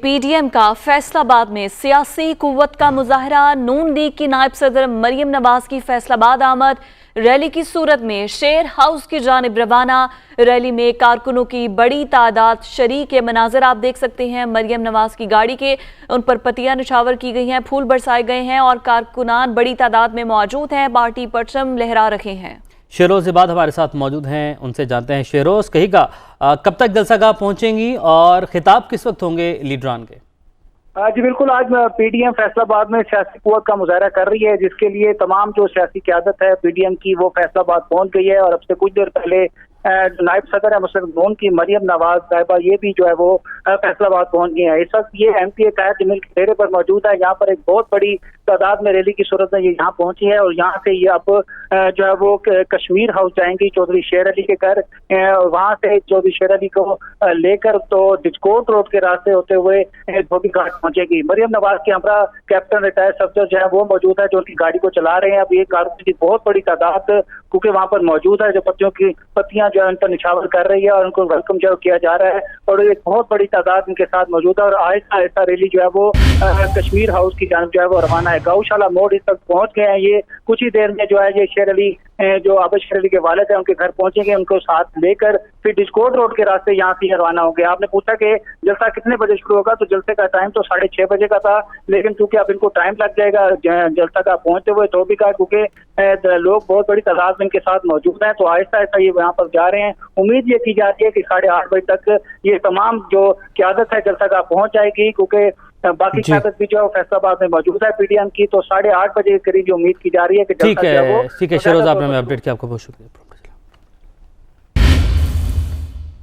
P D M کا فیصل آباد میں سیاسی قوت کا مظاہرہ، نون لیگ کی نائب صدر مریم نواز کی فیصل آباد آمد، ریلی کی صورت میں شیر ہائوس کی جانب روانہ، ریلی میں کارکنوں کی بڑی تعداد شریک، کے مناظر آپ دیکھ سکتے ہیں، مریم نواز کی گاڑی کے ان پر پتیاں نچھاور کی گئی ہیں، پھول برسائے گئے ہیں اور کارکنان بڑی تعداد میں موجود ہیں، پارٹی پرچم لہرا رکھے ہیں۔ شیروز عباد ہمارے ساتھ موجود ہیں، ان سے جانتے ہیں۔ شیروز، کہی گا کب تک جلسہ گاہ پہنچیں گی اور خطاب کس وقت ہوں گے لیڈران کے؟ جی بالکل، آج پی ڈی ایم فیصل آباد میں سیاسی قوت کا مظاہرہ کر رہی ہے، جس کے لیے تمام جو سیاسی قیادت ہے پی ڈی ایم کی وہ فیصل آباد پہنچ گئی ہے، اور اب سے کچھ دیر پہلے نائب صدر ہے مسلم نون کی مریم نواز صاحبہ یہ بھی جو ہے وہ فیصل آباد پہنچ گئی ہیں۔ اس وقت یہ ایم پی اے قائد جمیل کے ڈیرے پر موجود ہے، یہاں پر ایک بہت بڑی تعداد میں ریلی کی صورت میں یہ یہاں پہنچی ہے، اور یہاں سے یہ اب جو ہے وہ کشمیر ہاؤس جائیں گی چودھری شیر علی کے گھر، وہاں سے چودھری شیر علی کو لے کر تو ڈسکورٹ روڈ کے راستے ہوتے ہوئے دھوبی گھاٹ پہنچے گی۔ مریم نواز کے ہمراہ کیپٹن ریٹائرڈ افسر جو ہے وہ موجود ہے، جو ان کی گاڑی کو چلا رہے ہیں۔ اب یہ کارکنوں کی بہت بڑی تعداد کیونکہ وہاں پر موجود ہے، جو پتیاں جو ہے ان پر نچھاور کر رہی ہے اور ان کو ویلکم جو کیا جا رہا ہے، اور ایک بہت بڑی تعداد ان کے ساتھ موجود ہے، اور آہستہ آہستہ ریلی جو ہے وہ کشمیر ہاؤس کی جانب جو ہے وہ روانہ ہے۔ گاؤں شالہ موڑ اس تک پہنچ گئے ہیں، یہ کچھ ہی دیر میں جو ہے یہ شیر علی جو آباد شیر علی کے والد ہیں ان کے گھر پہنچیں گے، ان کو ساتھ لے کر پھر ڈسکورٹ روڈ کے راستے یہاں سے روانہ ہوں گے۔ آپ نے پوچھا کہ جلسہ کتنے بجے شروع ہوگا، تو جلسے کا ٹائم تو 6:30 بجے کا تھا، لیکن چونکہ اب ان کو ٹائم لگ جائے گا جلسہ کا پہنچتے ہوئے تو بھی کا، کیونکہ لوگ بہت بڑی تعداد میں ان کے ساتھ موجود ہیں، تو آہستہ آہستہ یہ یہاں پر جا رہے ہیں۔ امید یہ کی جاتی ہے کہ 8:30 بجے تک یہ تمام جو قیادت ہے جلسہ کا پہنچ جائے گی، کیونکہ باقی قیادت بھی جو ہے فیصل آباد میں موجود ہے پی ڈی ایم کی، تو 8:30 بجے کے قریب جو امید کی جا رہی ہے کہ ٹھیک ہے شیروز، آپ نے ہمیں اپڈیٹ کیا، آپ کا بہت شکریہ۔